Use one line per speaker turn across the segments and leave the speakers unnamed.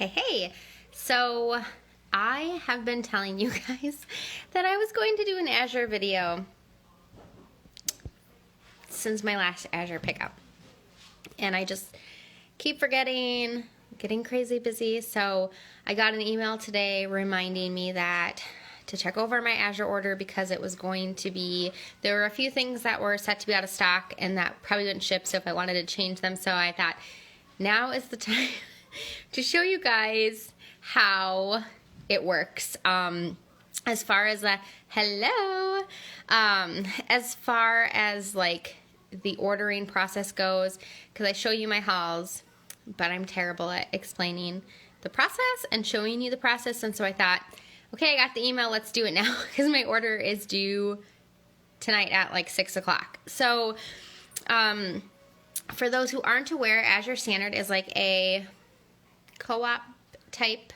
Hey. So I have been telling you guys that I was going to do an Azure video since my last Azure pickup. And I just keep forgetting, getting crazy busy. So I got an email today reminding me that to check over my Azure order because it was going to be, there were a few things that were set to be out of stock and that probably wouldn't ship, so if I wanted to change them. So I thought now is the time to show you guys how it works. As far as as far as like the ordering process goes, because I show you my hauls, but I'm terrible at explaining the process and showing you the process. And so I thought, okay, I got the email, let's do it now, because my order is due tonight at like 6 o'clock. So for those who aren't aware, Azure Standard is like a co-op type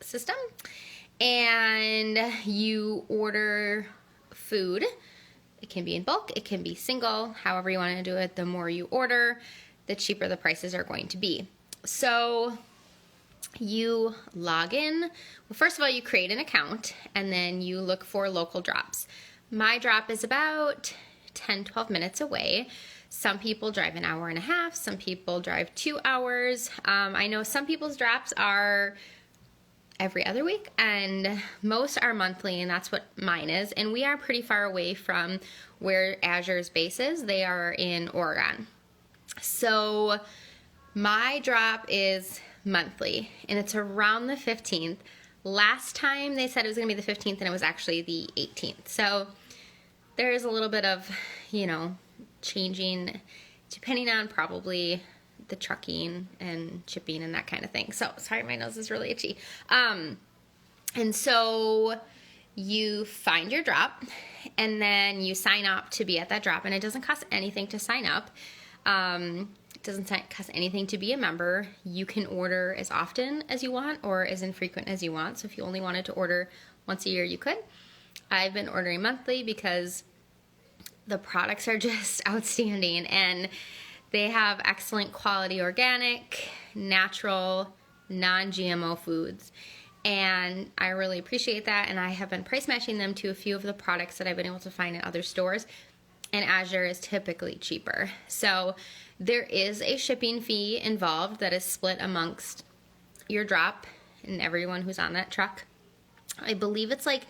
system, and you order food. It can be in bulk, it can be single, however you want to do it. The more you order, the cheaper the prices are going to be. So you log in. Well, first of all, you create an account and then you look for local drops. My drop is about 10-12 minutes away. Some people drive an hour and a half, some people drive 2 hours. I know some people's drops are every other week, and most are monthly, and that's what mine is. And we are pretty far away from where Azure's base is. They are in Oregon. So my drop is monthly, and it's around the 15th. Last time they said it was going to be the 15th, and it was actually the 18th. So there is a little bit of, changing depending on probably the trucking and shipping and that kind of thing. So, sorry, my nose is really itchy. And so you find your drop and then you sign up to be at that drop, and it doesn't cost anything to sign up. It doesn't cost anything to be a member. You can order as often as you want or as infrequent as you want. So if you only wanted to order once a year, you could. I've been ordering monthly because the products are just outstanding, and they have excellent quality organic, natural, non-GMO foods. And I really appreciate that, and I have been price matching them to a few of the products that I've been able to find in other stores, and Azure is typically cheaper. So there is a shipping fee involved that is split amongst your drop and everyone who's on that truck. I believe it's like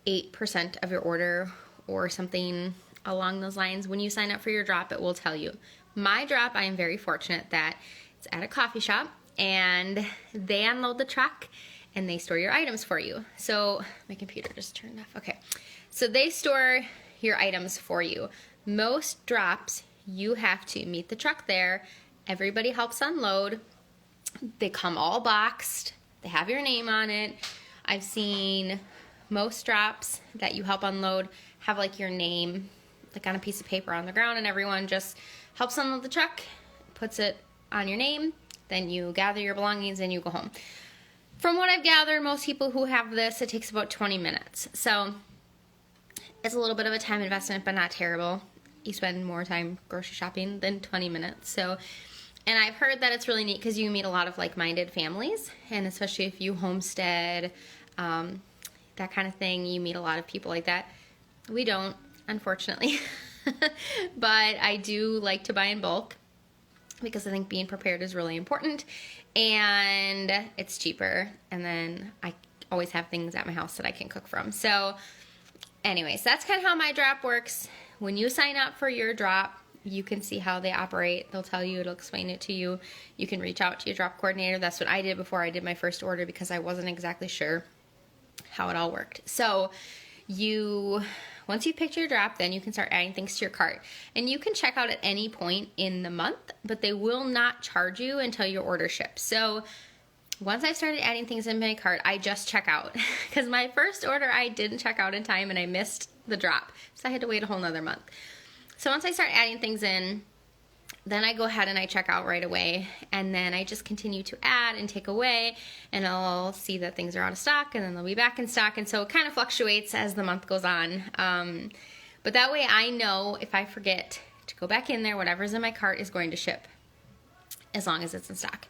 8% of your order or something along those lines. When you sign up for your drop, it will tell you. My drop, I am very fortunate that it's at a coffee shop, and they unload the truck and they store your items for you. So my computer just turned off. Okay. So they store your items for you. Most drops, you have to meet the truck there. Everybody helps unload. They come all boxed. They have your name on it. I've seen most drops that you help unload have like your name like on a piece of paper on the ground, and everyone just helps unload the truck, puts it on your name, then you gather your belongings and you go home. From what I've gathered, most people who have this, it takes about 20 minutes. So it's a little bit of a time investment, but not terrible. You spend more time grocery shopping than 20 minutes. So, and I've heard that it's really neat because you meet a lot of like-minded families, and especially if you homestead, that kind of thing, you meet a lot of people like that. We don't, unfortunately, but I do like to buy in bulk because I think being prepared is really important, and it's cheaper, and then I always have things at my house that I can cook from. So anyways, that's kind of how my drop works. When you sign up for your drop, you can see how they operate. They'll tell you, it'll explain it to you. You can reach out to your drop coordinator. That's what I did before I did my first order because I wasn't exactly sure how it all worked. So once you pick your drop, then you can start adding things to your cart. And you can check out at any point in the month, but they will not charge you until your order ships. So once I started adding things in my cart, I just check out. Because my first order, I didn't check out in time and I missed the drop. So I had to wait a whole nother month. So once I start adding things in, then I go ahead and I check out right away, and then I just continue to add and take away, and I'll see that things are out of stock, and then they'll be back in stock, and so it kind of fluctuates as the month goes on. But that way I know if I forget to go back in there, whatever's in my cart is going to ship as long as it's in stock.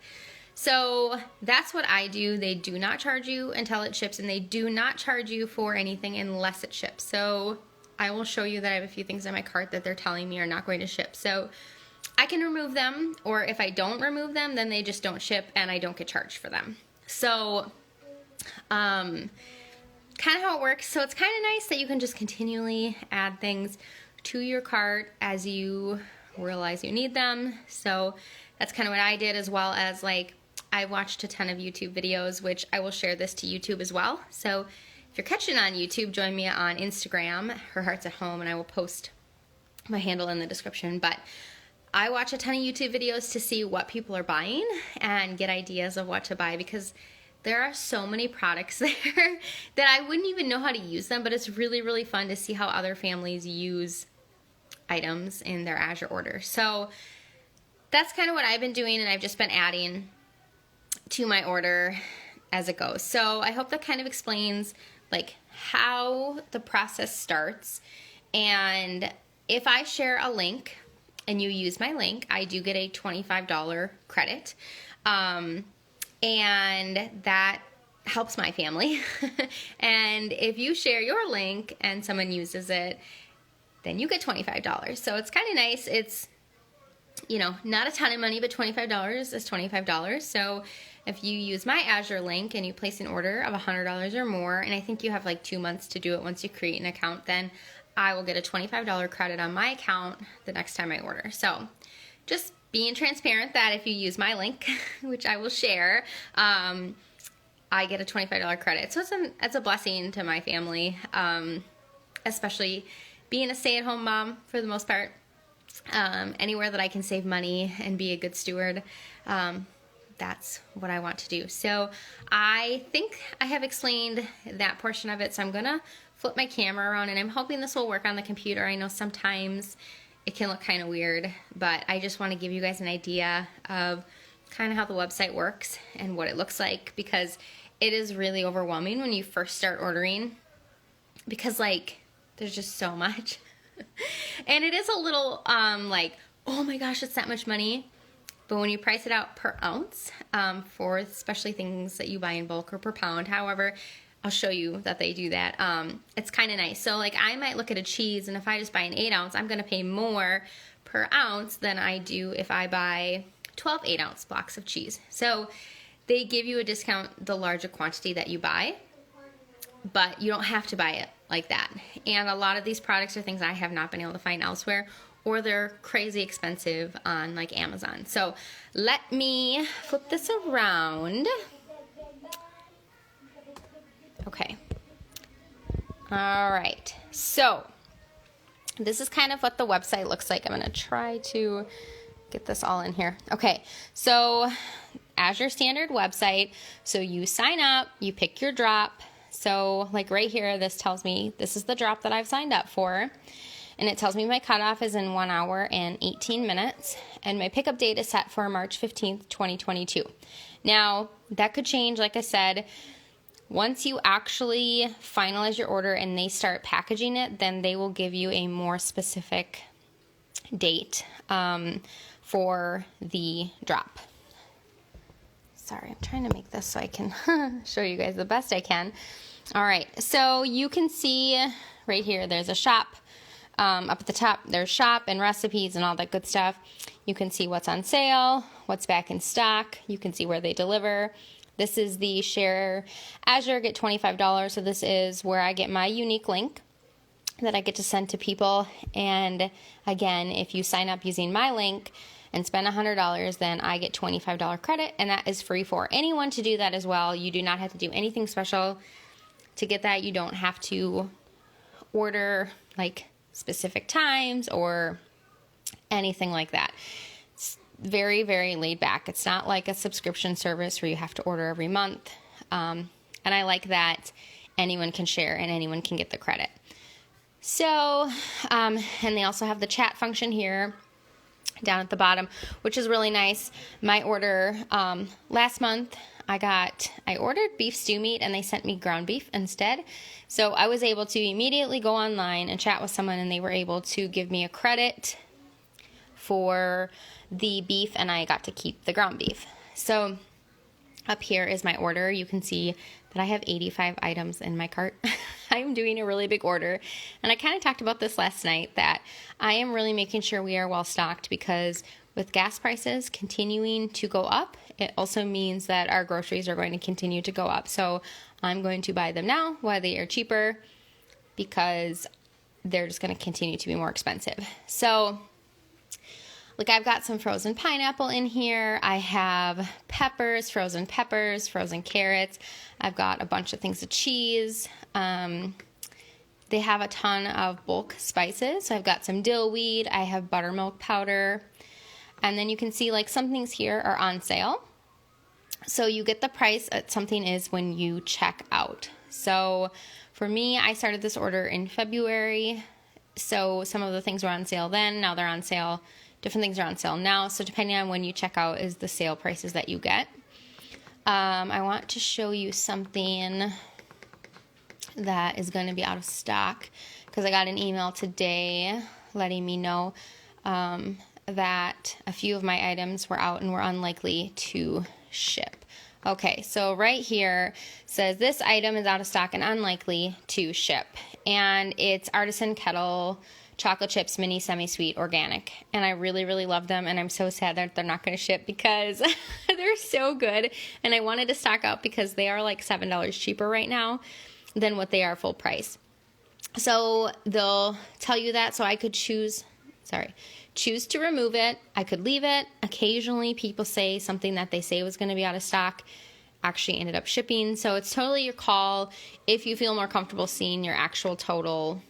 So that's what I do. They do not charge you until it ships, and they do not charge you for anything unless it ships. So I will show you that I have a few things in my cart that they're telling me are not going to ship. So I can remove them, or if I don't remove them, then they just don't ship and I don't get charged for them. So kind of how it works. So it's kind of nice that you can just continually add things to your cart as you realize you need them. So that's kind of what I did, as well as like I watched a ton of YouTube videos, which I will share this to YouTube as well. So if you're catching on YouTube, join me on Instagram, Her Heart's at Home, and I will post my handle in the description. But I watch a ton of YouTube videos to see what people are buying and get ideas of what to buy, because there are so many products there that I wouldn't even know how to use them, but it's really, really fun to see how other families use items in their Azure order. So that's kind of what I've been doing, and I've just been adding to my order as it goes. So I hope that kind of explains like how the process starts. And if I share a link and you use my link, I do get a $25 credit. And that helps my family. And if you share your link and someone uses it, then you get $25. So it's kind of nice. It's, you know, not a ton of money, but $25 is $25. So if you use my Azure link and you place an order of $100 or more, and I think you have like 2 months to do it once you create an account, then I will get a $25 credit on my account the next time I order. So just being transparent that if you use my link, which I will share, I get a $25 credit. So it's a blessing to my family, especially being a stay-at-home mom for the most part. Anywhere that I can save money and be a good steward, that's what I want to do. So I think I have explained that portion of it. So I'm going to flip my camera around, and I'm hoping this will work on the computer. I know sometimes it can look kind of weird, but I just want to give you guys an idea of kind of how the website works and what it looks like, because it is really overwhelming when you first start ordering, because like there's just so much. And it is a little like, oh my gosh, it's that much money. But when you price it out per ounce, for especially things that you buy in bulk, or per pound, however, I'll show you that they do that. It's kind of nice. So like I might look at a cheese, and if I just buy an 8 ounce, I'm going to pay more per ounce than I do if I buy 12 8-ounce blocks of cheese. So they give you a discount the larger quantity that you buy, but you don't have to buy it like that. And a lot of these products are things I have not been able to find elsewhere, or they're crazy expensive on like Amazon. So let me flip this around. Okay. All right. So this is kind of what the website looks like. I'm going to try to get this all in here. Okay. So Azure standard website. So you sign up, you pick your drop. So like right here, this tells me this is the drop that I've signed up for. And it tells me my cutoff is in 1 hour and 18 minutes. And my pickup date is set for March 15th, 2022. Now, that could change, like I said. Once you actually finalize your order and they start packaging it, then they will give you a more specific date for the drop. Sorry, I'm trying to make this so I can show you guys the best I can. All right, so you can see right here, there's a shop. Up at the top, there's shop and recipes and all that good stuff. You can see what's on sale, what's back in stock. You can see where they deliver. This is the share Azure, get $25. So this is where I get my unique link that I get to send to people. And again, if you sign up using my link and spend $100, then I get $25 credit, and that is free for anyone to do that as well. You do not have to do anything special to get that. You don't have to order like specific times or anything like that. It's very, very laid back. It's not like a subscription service where you have to order every month. And I like that anyone can share and anyone can get the credit. So, and they also have the chat function here down at the bottom, which is really nice. My order last month, I ordered beef stew meat and they sent me ground beef instead. So I was able to immediately go online and chat with someone, and they were able to give me a credit for the beef, and I got to keep the ground beef. So Up here is my order. You can see that I have 85 items in my cart. I'm doing a really big order. And I kind of talked about this last night, that I am really making sure we are well stocked, because with gas prices continuing to go up, it also means that our groceries are going to continue to go up. So I'm going to buy them now while they are cheaper, because they're just going to continue to be more expensive. So like, I've got some frozen pineapple in here. I have peppers, frozen carrots. I've got a bunch of things of cheese. They have a ton of bulk spices. So I've got some dill weed. I have buttermilk powder. And then you can see like some things here are on sale. So you get the price that something is when you check out. So for me, I started this order in February. So some of the things were on sale then. Now they're on sale. Different things are on sale now. So depending on when you check out is the sale prices that you get. I want to show you something that is going to be out of stock, because I got an email today letting me know that a few of my items were out and were unlikely to ship. Okay, so right here says this item is out of stock and unlikely to ship. And it's Artisan Kettle chocolate chips, mini semi-sweet organic. And I really, really love them. And I'm so sad that they're not going to ship, because they're so good. And I wanted to stock up because they are like $7 cheaper right now than what they are full price. So they'll tell you that. So I could choose to remove it. I could leave it. Occasionally people say something that they say was going to be out of stock actually ended up shipping. So it's totally your call. If you feel more comfortable seeing your actual total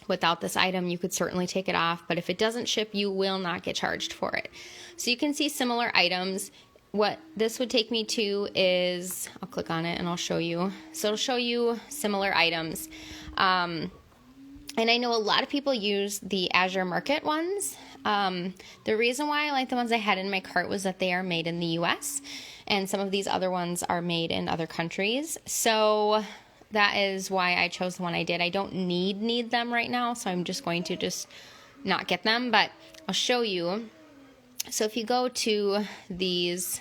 without this item, you could certainly take it off. But if it doesn't ship, you will not get charged for it. So you can see similar items. What this would take me to is, I'll click on it and I'll show you. So it'll show you similar items. And I know a lot of people use the Azure Market ones. The reason why I like the ones I had in my cart was that they are made in the US, and some of these other ones are made in other countries. So that is why I chose the one I did. I don't need them right now, so I'm just going to just not get them, but I'll show you. So if you go to these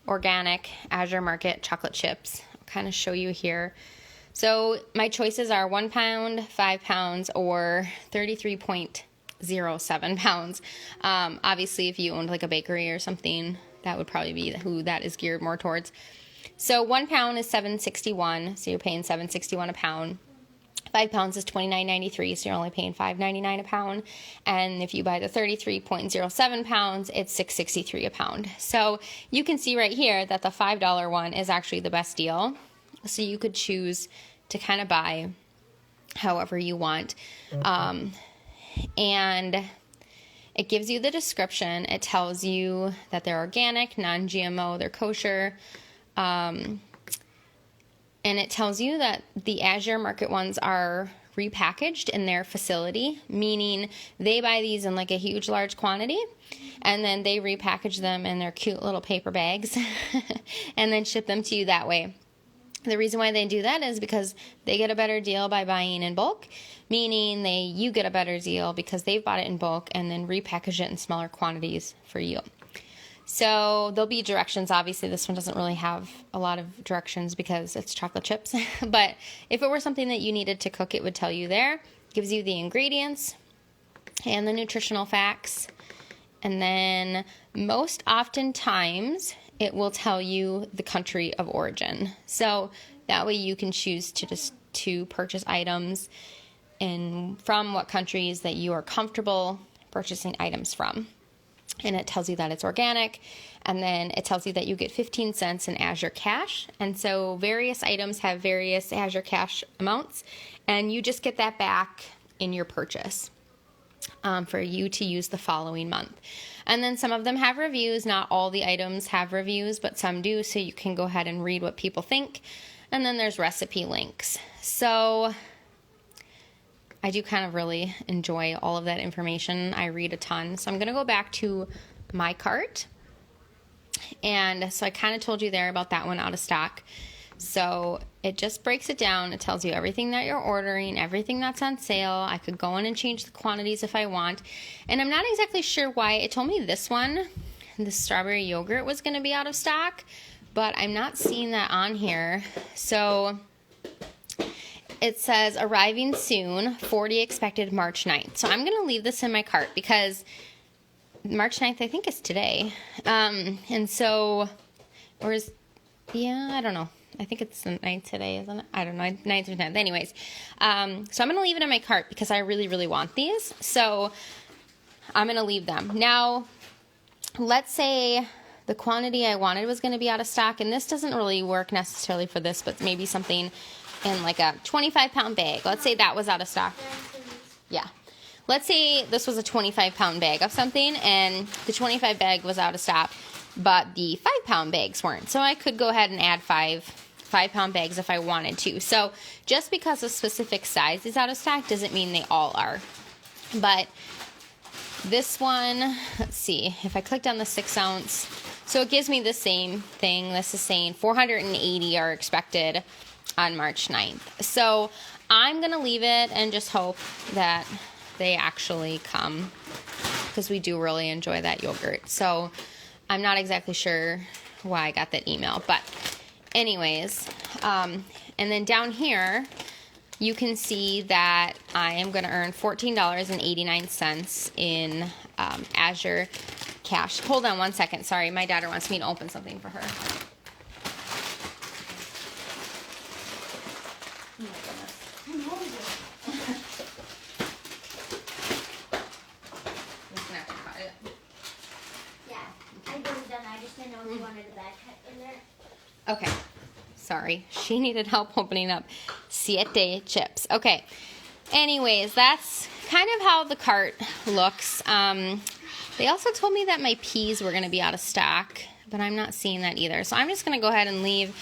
organic Azure Market chocolate chips, I'll kind of show you here. So my choices are 1 pound, 5 pounds, or 33.07 pounds. Obviously, if you owned like a bakery or something, that would probably be who that is geared more towards. So 1 pound is $7.61, so you're paying $7.61 a pound. 5 pounds is $29.93, so you're only paying $5.99 a pound. And if you buy the 33.07 pounds, it's $6.63 a pound. So you can see right here that the $5 one is actually the best deal. So you could choose to kind of buy however you want. And it gives you the description. It tells you that they're organic, non-GMO, they're kosher. And it tells you that the Azure Market ones are repackaged in their facility, meaning they buy these in like a huge, large quantity, and then they repackage them in their cute little paper bags and then ship them to you that way. The reason why they do that is because they get a better deal by buying in bulk, meaning you get a better deal because they've bought it in bulk and then repackage it in smaller quantities for you. So there'll be directions. Obviously, this one doesn't really have a lot of directions because it's chocolate chips. But if it were something that you needed to cook, it would tell you there. It gives you the ingredients and the nutritional facts. And then most oftentimes, it will tell you the country of origin. So that way you can choose to purchase items from what countries that you are comfortable purchasing items from. And it tells you that it's organic, and then it tells you that you get 15 cents in Azure Cash. And so various items have various Azure Cash amounts, and you just get that back in your purchase for you to use the following month. And then some of them have reviews. Not all the items have reviews, but some do, so you can go ahead and read what people think. And then there's recipe links. So I do kind of really enjoy all of that information. I read a ton. So I'm going to go back to my cart. And so I kind of told you there about that one out of stock. So it just breaks it down. It tells you everything that you're ordering, everything that's on sale. I could go in and change the quantities if I want. And I'm not exactly sure why. It told me this one the strawberry yogurt was going to be out of stock, but I'm not seeing that on here. So it says arriving soon, 40 expected March 9th. So I'm going to leave this in my cart because March 9th, I think, is today. And so, I don't know. I think it's the 9th today, isn't it? I don't know, 9th or 10th. Anyways, so I'm going to leave it in my cart because I really, really want these. So I'm going to leave them. Now, let's say the quantity I wanted was going to be out of stock, and this doesn't really work necessarily for this, but maybe something in like a 25-pound bag. Let's say that was out of stock. Yeah. Let's say this was a 25-pound bag of something, and the 25 bag was out of stock, but the 5-pound bags weren't. So I could go ahead and add 5-pound bags if I wanted to. So just because a specific size is out of stock doesn't mean they all are. But this one, let's see, if I clicked on the 6-ounce, so it gives me the same thing. This is saying 480 are expected on March 9th. So I'm going to leave it and just hope that they actually come, because we do really enjoy that yogurt. So I'm not exactly sure why I got that email, but anyways, and then down here, you can see that I am going to earn $14.89 in Azure cash. Hold on one second. Sorry, my daughter wants me to open something for her. Oh my goodness. I know you. I'm just going to have to cut it.
Yeah, I was done. I just didn't know if you wanted a bag cut in there.
Okay. Sorry. She needed help opening up 7 chips. Okay. Anyways, that's kind of how the cart looks. They also told me that my peas were going to be out of stock, but I'm not seeing that either. So I'm just going to go ahead and leave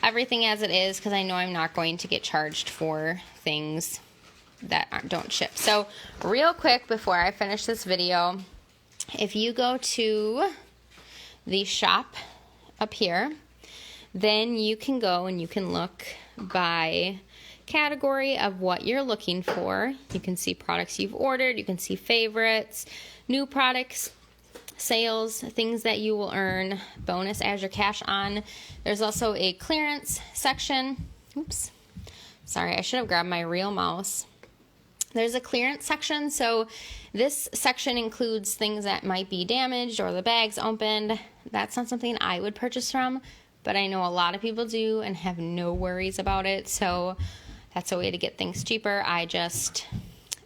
everything as it is because I know I'm not going to get charged for things that don't ship. So real quick before I finish this video, if you go to the shop up here, then you can go and you can look by category of what you're looking for. You can see products you've ordered, you can see favorites, new products, sales, things that you will earn bonus Azure cash on. There's also a clearance section. Oops. Sorry, I should have grabbed my real mouse. There's a clearance section, so this section includes things that might be damaged or the bag's opened. That's not something I would purchase from, but I know a lot of people do and have no worries about it, so that's a way to get things cheaper. I just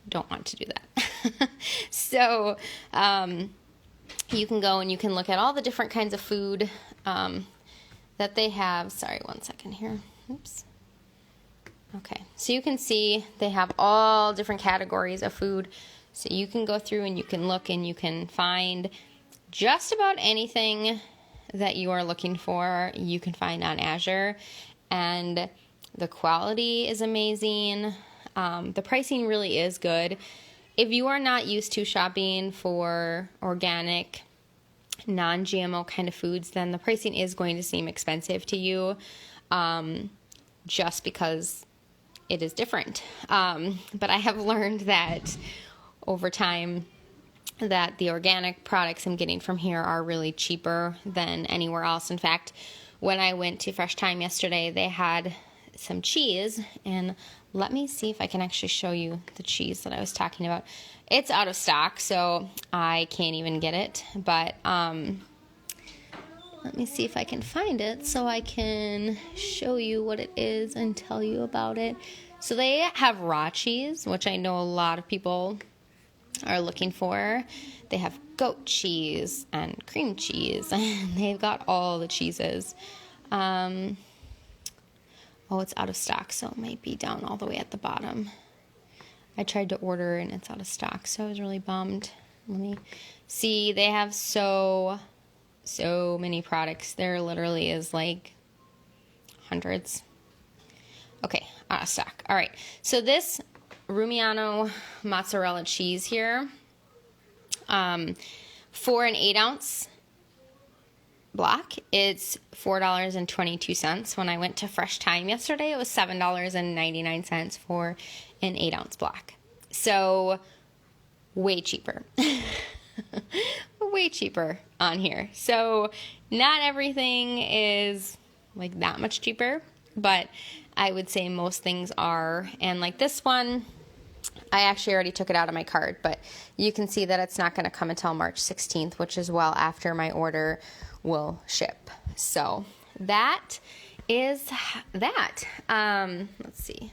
don't want to do that. So you can go and you can look at all the different kinds of food that they have. Sorry, one second here. Oops. Okay, so you can see they have all different categories of food. So you can go through and you can look and you can find just about anything that you are looking for, you can find on Azure. And the quality is amazing. The pricing really is good. If you are not used to shopping for organic, non-GMO kind of foods, then the pricing is going to seem expensive to you just because it is different. But I have learned that over time that the organic products I'm getting from here are really cheaper than anywhere else. In fact, when I went to Fresh Time yesterday, they had some cheese, and let me see if I can actually show you the cheese that I was talking about. It's out of stock, so I can't even get it, but let me see if I can find it so I can show you what it is and tell you about it. So they have raw cheese, which I know a lot of people are looking for. They have goat cheese and cream cheese, and they've got all the cheeses. Oh, it's out of stock, so it might be down all the way at the bottom. I tried to order and it's out of stock, so I was really bummed. Let me see. They have so many products. There literally is like hundreds. Okay, out of stock. All right, so this Rumiano mozzarella cheese here, for an 8-ounce block, it's $4.22. When I went to Fresh Time yesterday, it was $7.99 for an 8-ounce block. So way cheaper. Way way cheaper on here. So not everything is like that much cheaper, but I would say most things are. And like this one, I actually already took it out of my cart, but you can see that it's not going to come until March 16th, which is well after my order will ship. So that is that. Let's see.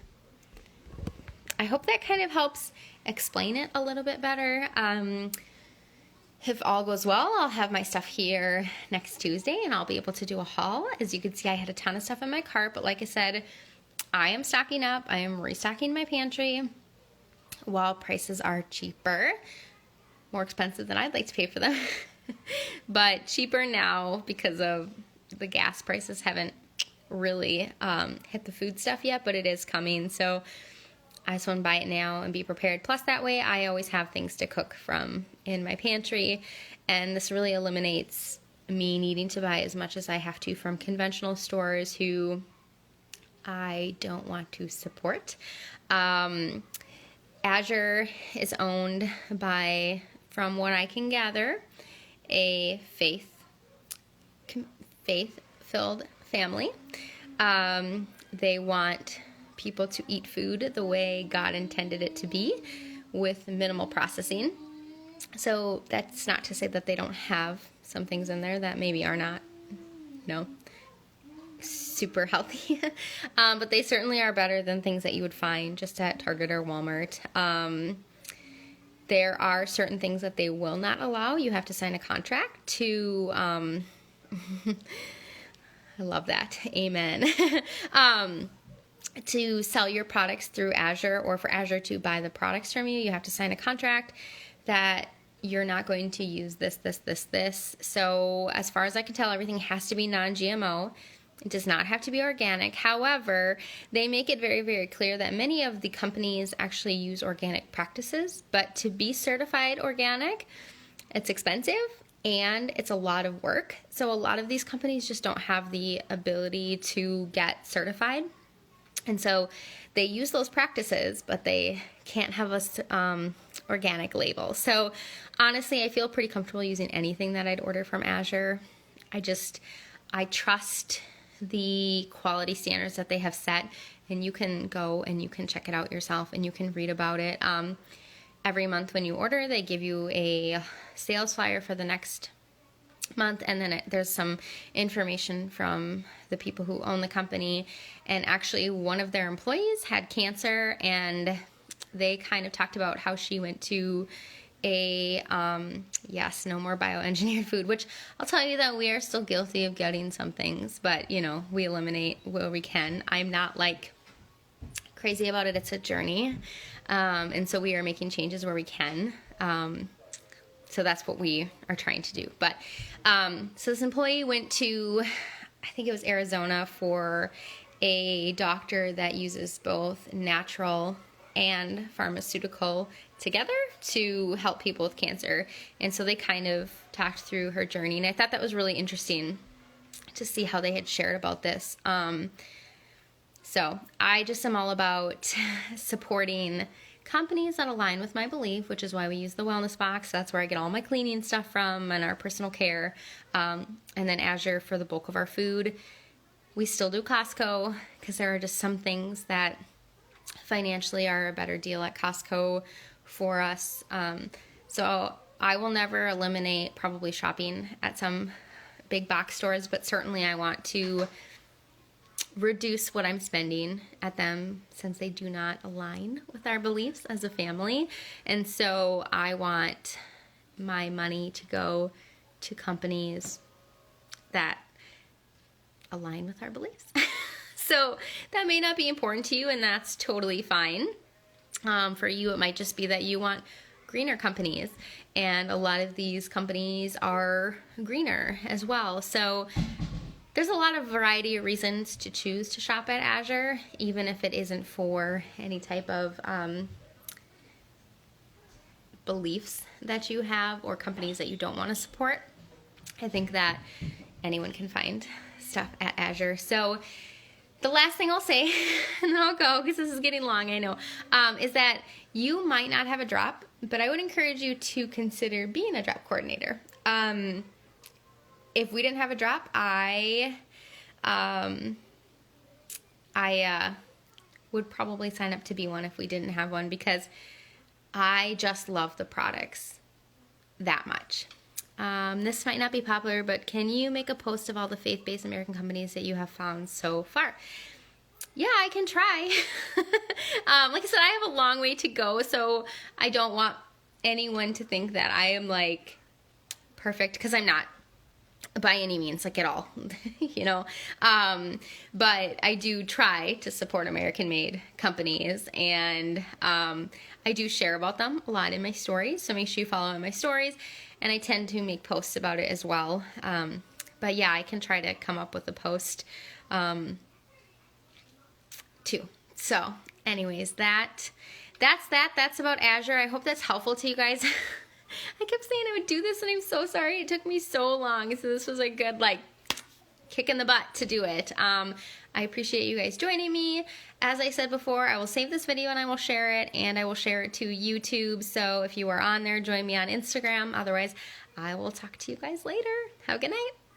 I hope that kind of helps explain it a little bit better. If all goes well, I'll have my stuff here next Tuesday and I'll be able to do a haul. As you can see, I had a ton of stuff in my cart, but like I said, I am stocking up. I am restocking my pantry while prices are cheaper. More expensive than I'd like to pay for them, but cheaper now because of the gas prices haven't really hit the food stuff yet, but it is coming. So I just want to buy it now and be prepared. Plus that way I always have things to cook from in my pantry. And this really eliminates me needing to buy as much as I have to from conventional stores who I don't want to support. Azure is owned by, from what I can gather, a faith-filled family. They want people to eat food the way God intended it to be, with minimal processing. So that's not to say that they don't have some things in there that maybe are not, super healthy. But they certainly are better than things that you would find just at Target or Walmart. There are certain things that they will not allow. You have to sign a contract to, I love that. Amen. To sell your products through Azure, or for Azure to buy the products from you, you have to sign a contract that you're not going to use this. So as far as I can tell, everything has to be non-GMO. It does not have to be organic. However, they make it very, very clear that many of the companies actually use organic practices, but to be certified organic, it's expensive and it's a lot of work. So a lot of these companies just don't have the ability to get certified. And so they use those practices, but they can't have a organic label. So honestly, I feel pretty comfortable using anything that I'd order from Azure. I trust the quality standards that they have set, and you can go and you can check it out yourself and you can read about it. Every month when you order, they give you a sales flyer for the next month, and then there's some information from the people who own the company. And actually one of their employees had cancer, and they kind of talked about how she went to a no more bioengineered food, which I'll tell you that we are still guilty of getting some things, but we eliminate where we can. I'm not like crazy about it. It's a journey, and so we are making changes where we can. So that's what we are trying to do. But so this employee went to, I think it was Arizona, for a doctor that uses both natural and pharmaceutical together to help people with cancer. And so they kind of talked through her journey. And I thought that was really interesting to see how they had shared about this. So I just am all about supporting companies that align with my belief, which is why we use the wellness box. That's where I get all my cleaning stuff from and our personal care. And then Azure for the bulk of our food. We still do Costco because there are just some things that financially are a better deal at Costco for us. So I will never eliminate probably shopping at some big box stores, but certainly I want to reduce what I'm spending at them since they do not align with our beliefs as a family. And so I want my money to go to companies that align with our beliefs. So that may not be important to you, and that's totally fine. For you, it might just be that you want greener companies, and a lot of these companies are greener as well. So there's a lot of variety of reasons to choose to shop at Azure, even if it isn't for any type of beliefs that you have or companies that you don't want to support. I think that anyone can find stuff at Azure. So the last thing I'll say, and then I'll go because this is getting long, I know, is that you might not have a drop but I would encourage you to consider being a drop coordinator. If we didn't have a drop, I would probably sign up to be one if we didn't have one, because I just love the products that much. This might not be popular, but can you make a post of all the faith-based American companies that you have found so far? Yeah, I can try. Like I said, I have a long way to go, so I don't want anyone to think that I am like perfect, because I'm not by any means, like at all, you know. But I do try to support American-made companies, and I do share about them a lot in my stories, so make sure you follow in my stories, and I tend to make posts about it as well. But yeah, I can try to come up with a post too. So anyways, that's about Azure. I hope that's helpful to you guys. I kept saying I would do this, and I'm so sorry it took me so long. So this was a good, like, kick in the butt to do it. I appreciate you guys joining me. As I said before, I will save this video and I will share it, and I will share it to YouTube. So if you are on there, join me on Instagram. Otherwise, I will talk to you guys later. Have a good night.